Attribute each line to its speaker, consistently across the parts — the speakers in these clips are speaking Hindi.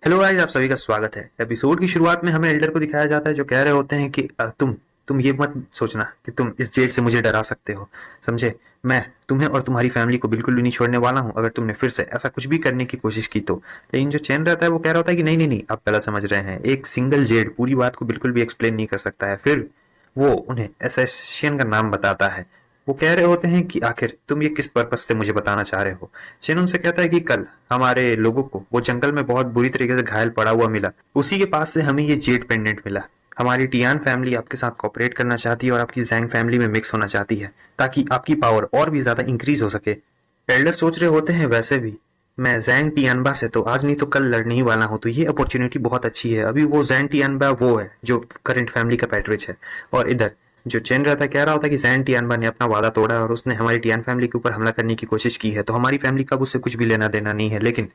Speaker 1: हेलो गाइस, आप सभी का स्वागत है। एपिसोड की शुरुआत में हमें एल्डर को दिखाया जाता है जो कह रहे होते हैं कि तुम ये मत सोचना कि तुम इस जेल से मुझे डरा सकते हो। समझे? मैं तुम्हें और तुम्हारी फैमिली को बिल्कुल भी नहीं छोड़ने वाला हूँ अगर तुमने फिर से ऐसा कुछ भी करने की कोशिश की तो। लेकिन जो चैन रहता है वो कह रहा होता है कि नहीं नहीं नहीं, आप गलत समझ रहे हैं। एक सिंगल जेड पूरी बात को बिल्कुल भी एक्सप्लेन नहीं कर सकता है। फिर वो उन्हें एसेसियन का नाम बताता है। वो कह रहे होते हैं कि आखिर तुम ये किस पर्पस से मुझे बताना चाह रहे हो। चेन उनसे कहता है कि कल हमारे लोगों को वो जंगल में बहुत बुरी तरीके से घायल पड़ा हुआ मिला, उसी के पास से हमें ये जेड पेंडेंट मिला। हमारी टियान फैमिली आपके साथ कॉपरेट करना चाहती है और आपकी जैंग फैमिली में मिक्स होना चाहती है ताकि आपकी पावर और भी ज्यादा इंक्रीज हो सके। एल्डर सोच रहे होते हैं वैसे भी मैं जैंग टियानबा से तो आज नहीं तो कल लड़ने ही वाला हूँ, तो ये अपॉर्चुनिटी बहुत अच्छी है। अभी वो जैंग टियानबा वो है जो करंट फैमिली का पैट्रिच है, और इधर जो चेन रहता है कह रहा होता है कि जैन टियानबा ने अपना वादा तोड़ा और उसने हमारी टियान फैमिली के ऊपर हमला करने की कोशिश की है, तो हमारी फैमिली का अब उससे कुछ भी लेना देना नहीं है। लेकिन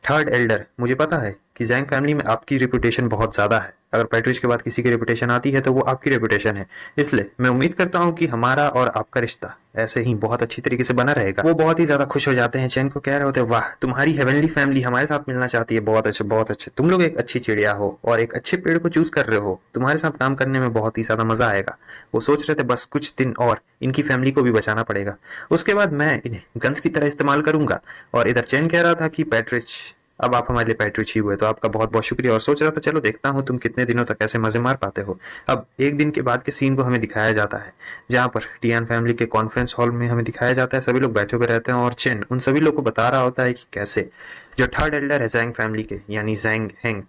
Speaker 1: थर्ड एल्डर, मुझे पता है कि जैंग फैमिली में आपकी रेपुटेशन बहुत ज्यादा है। अगर पैट्रिच के बाद किसी की रेपुटेशन आती है तो वो आपकी रेपुटेशन है। इसलिए मैं उम्मीद करता हूँ कि हमारा और आपका रिश्ता ऐसे ही बहुत अच्छी तरीके से बना रहेगा। वो बहुत ही ज्यादा खुश हो जाते हैं। चैन को कह रहे होते हैं, वाह, तुम्हारी हेवनली फैमिली हमारे साथ मिलना चाहती है। बहुत अच्छे, बहुत अच्छे। तुम लोग एक अच्छी चिड़िया हो और एक अच्छे पेड़ को चूज कर रहे हो। तुम्हारे साथ काम करने में बहुत ही ज्यादा मजा आएगा। वो सोच रहे थे बस कुछ दिन और इनकी फैमिली को भी बचाना पड़ेगा, उसके बाद मैं इन्हें गन्स की तरह इस्तेमाल करूंगा। और इधर चैन कह रहा था कि पैट्रिच, अब आप हमारे लिए पैट्रिच ही हुए तो आपका बहुत बहुत शुक्रिया, और सोच रहा था चलो देखता हूँ तुम कितने दिनों तक ऐसे मजे मार पाते हो। अब एक दिन के बाद के सीन को हमें दिखाया जाता है जहाँ पर टियान फैमिली के कॉन्फ्रेंस हॉल में हमें दिखाया जाता है सभी लोग बैठे हुए रहते हैं और चेन उन सभी लोग को बता रहा होता है कि कैसे जो थर्ड एल्डर है जैंग फैमिली के यानी जैंग हेंग,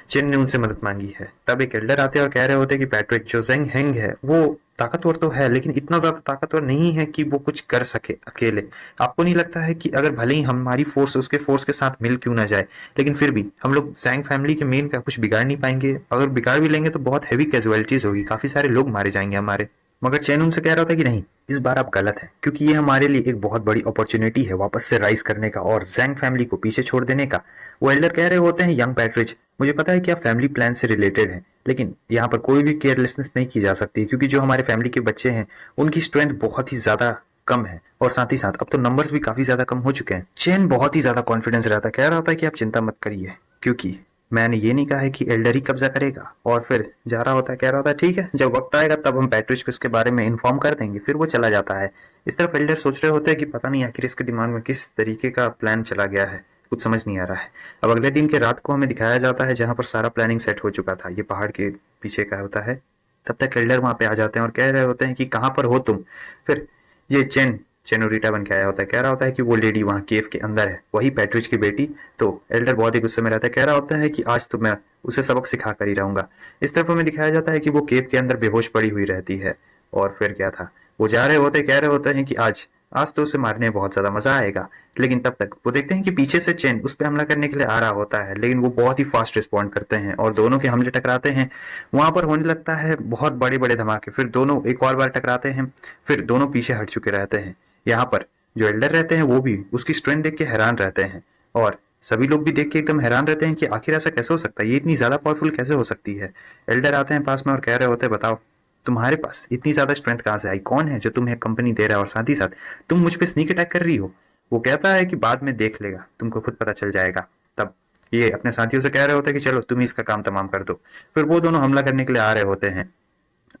Speaker 1: चिन ने उनसे मदद मांगी है। तब एक एल्डर आते हैं और कह रहे होते हैं कि पैट्रिक, जो जेंग हेंग है वो ताकतवर तो है लेकिन इतना ज्यादा ताकतवर नहीं है कि वो कुछ कर सके अकेले। आपको नहीं लगता है कि अगर भले ही हमारी फोर्स उसके फोर्स के साथ मिल क्यों ना जाए, लेकिन फिर भी हम लोग जैंग फैमिली के मेन का कुछ बिगाड़ नहीं पाएंगे? अगर बिगाड़ भी लेंगे तो बहुत हैवी कैजुअलिटीज होगी, काफी सारे लोग मारे जाएंगे हमारे। मगर चैन उनसे कह रहा होता है कि नहीं, इस बार आप गलत हैं, क्योंकि ये हमारे लिए एक बहुत बड़ी अपॉर्चुनिटी है वापस से राइज करने का और जैंग फैमिली को पीछे छोड़ देने का। वो एल्डर कह रहे होते हैं, यंग पैट्रिच, मुझे पता है कि आप फैमिली प्लान से रिलेटेड हैं, लेकिन यहाँ पर कोई भी केयरलेसनेस नहीं की जा सकती, क्योंकि जो हमारे फैमिली के बच्चे हैं उनकी स्ट्रेंथ बहुत ही ज्यादा कम है, और साथ ही साथ अब तो नंबर्स भी काफी ज्यादा कम हो चुके हैं। चेन बहुत ही ज्यादा कॉन्फिडेंस रहता है, कह रहा होता है कि आप चिंता मत करिए, क्योंकि मैंने ये नहीं कहा है कि एल्डर ही कब्जा करेगा। और फिर जा रहा होता है, कह रहा होता है ठीक है, जब वक्त आएगा तब हम पैट्रिच को इसके बारे में इन्फॉर्म कर देंगे। फिर वो चला जाता है। इस तरफ एल्डर सोच रहे होते हैं कि पता नहीं आखिर इसके दिमाग में किस तरीके का प्लान चला गया है, कुछ समझ नहीं आ रहा है। अब अगले दिन के रात को हमें दिखाया जाता है जहां पर सारा प्लानिंग सेट हो चुका था, ये पहाड़ के पीछे का होता है। तब तक एल्डर वहां पे आ जाते हैं और कह रहे होते हैं कि कहां पर हो तुम। फिर ये चेनोरिटा बन के आया होता है, कह रहा होता है कि वो लेडी वहां केव के अंदर है, वही पैट्रिच की बेटी। तो एल्डर बहुत ही गुस्से में रहता है, कह रहा होता है कि आज तो मैं उसे सबक सिखा कर ही रहूंगा। इस तरफ हमें दिखाया जाता है कि वो केव के अंदर बेहोश पड़ी हुई रहती है। और फिर क्या था, वो जा रहे होते, कह रहे होते हैं कि आज आज तो उसे मारने में बहुत ज्यादा मजा आएगा। लेकिन तब तक वो देखते हैं कि पीछे से चेन उस पर हमला करने के लिए आ रहा होता है, लेकिन वो बहुत ही फास्ट रिस्पॉन्ड करते हैं और दोनों के हमले टकराते हैं। वहां पर होने लगता है बहुत बड़े बड़े धमाके, फिर दोनों एक और बार टकराते हैं, फिर दोनों पीछे हट चुके रहते हैं। यहाँ पर जो एल्डर रहते हैं वो भी उसकी स्ट्रेंथ देख के हैरान रहते हैं, और सभी लोग भी देख के एकदम हैरान रहते हैं कि आखिर ऐसा कैसे हो सकता है, ये इतनी ज्यादा पावरफुल कैसे हो सकती है। एल्डर आते हैं पास में और कह रहे होते हैं, बताओ तुम्हारे पास इतनी ज्यादा स्ट्रेंथ कहाँ से आई, कौन है जो तुम्हें कंपनी दे रहा है, और साथ ही साथ तुम मुझ पे स्नीक अटैक कर रही हो। वो कहता है कि बाद में देख लेगा, तुमको खुद पता चल जाएगा। तब ये अपने साथियों से कह रहे होते हैं कि चलो तुम ही इसका काम तमाम कर दो। फिर वो दोनों हमला करने के लिए आ रहे होते हैं,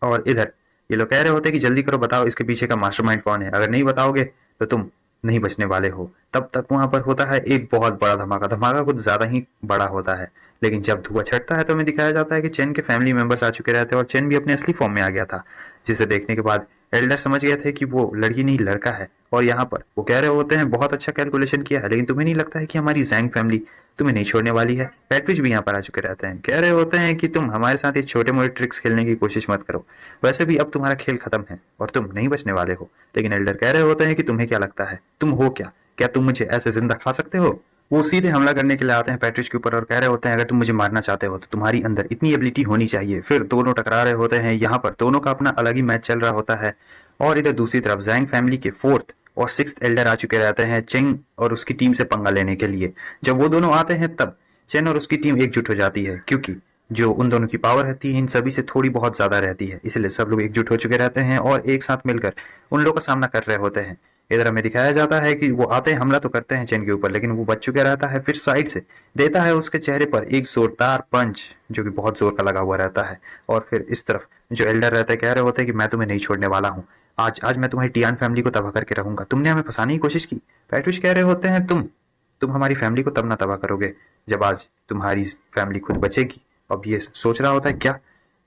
Speaker 1: और इधर ये लोग कह रहे होते हैं कि जल्दी करो, बताओ इसके पीछे का मास्टरमाइंड कौन है, अगर नहीं बताओगे तो तुम नहीं बचने वाले हो। तब तक वहां पर होता है एक बहुत बड़ा धमाका, धमाका कुछ ज्यादा ही बड़ा होता है। लेकिन जब धुआं छटता है तो हमें दिखाया जाता है कि चेन के फैमिली मेंबर्स आ चुके रहते हैं और चेन भी अपने असली फॉर्म में आ गया था, जिसे देखने के बाद एल्डर समझ गए थे कि वो लड़की नहीं लड़का है। और यहाँ पर वो कह रहे होते हैं, बहुत अच्छा कैलकुलेशन किया है, लेकिन तुम्हें नहीं लगता है कि हमारी जैंग फैमिली तुम्हें नहीं छोड़ने वाली है? पैट्रिच भी यहाँ पर आ चुके रहते हैं, कह रहे होते हैं कि तुम हमारे साथ ये छोटे मोटे ट्रिक्स खेलने की कोशिश मत करो, वैसे भी अब तुम्हारा खेल खत्म है और तुम नहीं बचने वाले हो। लेकिन एल्डर कह रहे होते हैं कि तुम्हें क्या लगता है, तुम हो क्या, क्या तुम मुझे ऐसे जिंदा खा सकते हो? वो सीधे हमला करने के लिए आते हैं पैट्रिच के ऊपर और कह रहे होते हैं, अगर तुम मुझे मारना चाहते हो तो तुम्हारी अंदर इतनी एबिलिटी होनी चाहिए। फिर दोनों टकरा रहे होते हैं, यहाँ पर दोनों का अपना अलग ही मैच चल रहा होता है। और इधर दूसरी तरफ जैंग फैमिली के फोर्थ और सिक्स्थ एल्डर आ चुके रहते हैं चेंग और उसकी टीम से पंगा लेने के लिए। जब वो दोनों आते हैं तब चेन और उसकी टीम एकजुट हो जाती है, क्योंकि जो उन दोनों की पावर रहती है इन सभी से थोड़ी बहुत ज्यादा रहती है, इसलिए सब लोग एकजुट हो चुके रहते हैं और एक साथ मिलकर उन लोगों का सामना कर रहे होते हैं। इधर हमें दिखाया जाता है कि वो आते हैं, हमला तो करते हैं चेन के ऊपर, लेकिन वो बच चुका रहता है। फिर साइड से देता है उसके चेहरे पर एक जोरदार पंच, जो कि बहुत जोर का लगा हुआ रहता है। और फिर इस तरफ जो एल्डर रहते हैं कह रहे होते हैं कि मैं तुम्हें नहीं छोड़ने वाला हूँ, आज आज मैं तुम्हारी टियान फैमिली को तबाह करके रहूंगा। तुमने हमें फंसाने की कोशिश की। पैट्रिश कह रहे होते हैं तुम हमारी फैमिली को तब ना तबाह करोगे जब आज तुम्हारी फैमिली खुद बचेगी। अब ये सोच रहा होता है क्या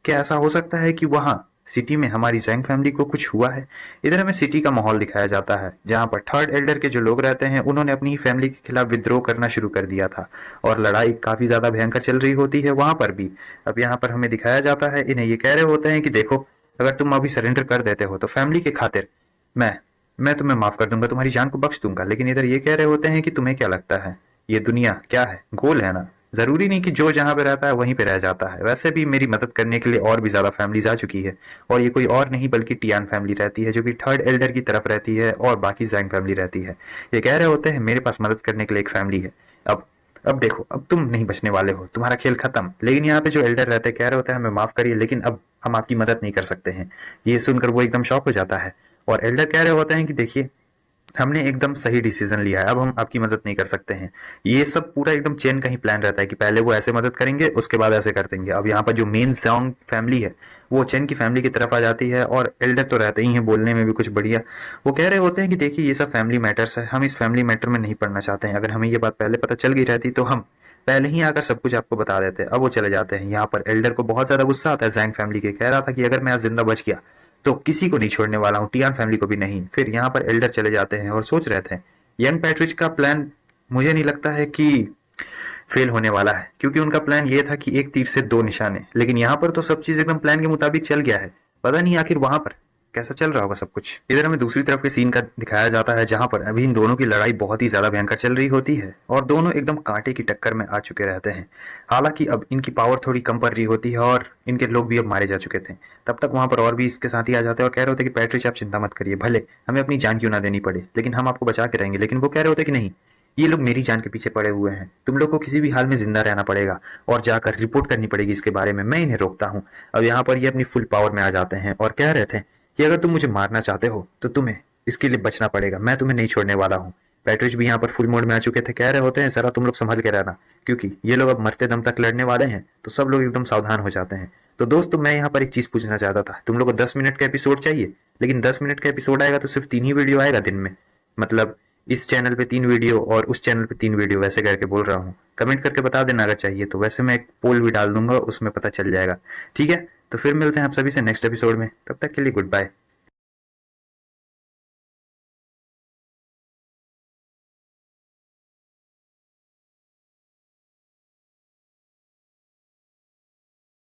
Speaker 1: क्या ऐसा हो सकता है कि वहां सिटी में हमारी जैंग फैमिली को कुछ हुआ है। इधर हमें सिटी का माहौल दिखाया जाता है जहां पर थर्ड एल्डर के जो लोग रहते हैं उन्होंने अपनी ही फैमिली के खिलाफ विद्रोह करना शुरू कर दिया था और लड़ाई काफी ज्यादा भयंकर चल रही होती है वहां पर भी। अब यहाँ पर हमें दिखाया जाता है, इन्हें ये कह रहे होते हैं कि देखो, अगर तुम अभी सरेंडर कर देते हो तो फैमिली के खातिर मैं मैं तुम्हें माफ कर दूंगा, तुम्हारी जान को बख्श दूंगा। लेकिन इधर ये कह रहे होते हैं कि तुम्हें क्या लगता है ये दुनिया क्या है, गोल है ना, जरूरी नहीं कि जो जहां पे रहता है वहीं पे रह जाता है। वैसे भी मेरी मदद करने के लिए और भी ज्यादा फैमिलीज आ चुकी है और ये कोई और नहीं बल्कि टियान फैमिली रहती है जो कि थर्ड एल्डर की तरफ रहती है और बाकी जैंग फैमिली रहती है। ये कह रहे होते हैं मेरे पास मदद करने के लिए एक फैमिली है। अब देखो, अब तुम नहीं बचने वाले हो, तुम्हारा खेल खत्म। लेकिन यहाँ पे जो एल्डर रहते हैं कह रहे होते हैं हमें माफ करिए लेकिन अब हम आपकी मदद नहीं कर सकते हैं। ये सुनकर वो एकदम शॉक हो जाता है और एल्डर कह रहे होते हैं कि देखिए, हमने एकदम सही डिसीजन लिया है, अब हम आपकी मदद नहीं कर सकते हैं। ये सब पूरा एकदम चेन का ही प्लान रहता है कि पहले वो ऐसे मदद करेंगे उसके बाद ऐसे कर देंगे। अब यहाँ पर जो मेन सॉन्ग फैमिली है वो चेन की फैमिली की तरफ आ जाती है और एल्डर तो रहते ही हैं बोलने में भी कुछ बढ़िया। वो कह रहे होते हैं कि देखिए ये सब फैमिली मैटर्स है, हम इस फैमिली मैटर में नहीं पड़ना चाहते हैं। अगर हमें ये बात पहले पता चल गई रहती तो हम पहले ही आकर सब कुछ आपको बता देते। अब वो चले जाते हैं। यहाँ पर एल्डर को बहुत ज्यादा गुस्सा आता है जैंग फैमिली के, कह रहा था कि अगर मैं आज जिंदा बच गया तो किसी को नहीं छोड़ने वाला हूँ, टियान फैमिली को भी नहीं। फिर यहाँ पर एल्डर चले जाते हैं और सोच रहे थे यंग पैट्रिच का प्लान मुझे नहीं लगता है कि फेल होने वाला है, क्योंकि उनका प्लान ये था कि एक तीर से दो निशाने। लेकिन यहाँ पर तो सब चीज एकदम प्लान के मुताबिक चल गया है। पता नहीं आखिर वहां पर कैसा चल रहा होगा सब कुछ। इधर हमें दूसरी तरफ के सीन का दिखाया जाता है जहां पर अभी इन दोनों की लड़ाई बहुत ही ज्यादा भयंकर चल रही होती है और दोनों एकदम कांटे की टक्कर में आ चुके रहते हैं। हालांकि अब इनकी पावर थोड़ी कम पड़ रही होती है और इनके लोग भी अब मारे जा चुके थे। तब तक वहां पर और भी इसके साथी आ जाते हैं और कह रहे होते कि पैट्रिच आप चिंता मत करिए, भले हमें अपनी जान क्यों ना देनी पड़े लेकिन हम आपको बचा के रहेंगे। लेकिन वो कह रहे होते कि नहीं, ये लोग मेरी जान के पीछे पड़े हुए हैं, तुम लोग को किसी भी हाल में जिंदा रहना पड़ेगा और जाकर रिपोर्ट करनी पड़ेगी इसके बारे में, मैं इन्हें रोकता हूँ। अब यहाँ पर ये अपनी फुल पावर में आ जाते हैं और कह रहे थे कि अगर तुम मुझे मारना चाहते हो तो तुम्हें इसके लिए बचना पड़ेगा, मैं तुम्हें नहीं छोड़ने वाला हूँ। पैट्रिच भी यहाँ पर फुल मोड में आ चुके थे, कह रहे होते हैं जरा तुम लोग संभल के रहना, क्योंकि ये लोग अब मरते दम तक लड़ने वाले हैं। तो सब लोग एकदम सावधान हो जाते हैं। तो दोस्तों मैं यहाँ पर एक चीज पूछना चाहता था, तुम लोग को 10 मिनट का एपिसोड चाहिए, लेकिन 10 मिनट का एपिसोड आएगा तो सिर्फ 3 ही वीडियो आएगा दिन में, मतलब इस चैनल पे 3 वीडियो और उस चैनल पे 3 वीडियो, वैसे करके बोल रहा हूँ। कमेंट करके बता देना अगर चाहिए तो, वैसे मैं एक पोल भी डाल दूंगा उसमें पता चल जाएगा। ठीक है, तो फिर मिलते हैं आप सभी से नेक्स्ट एपिसोड में, तब तक के लिए गुड बाय।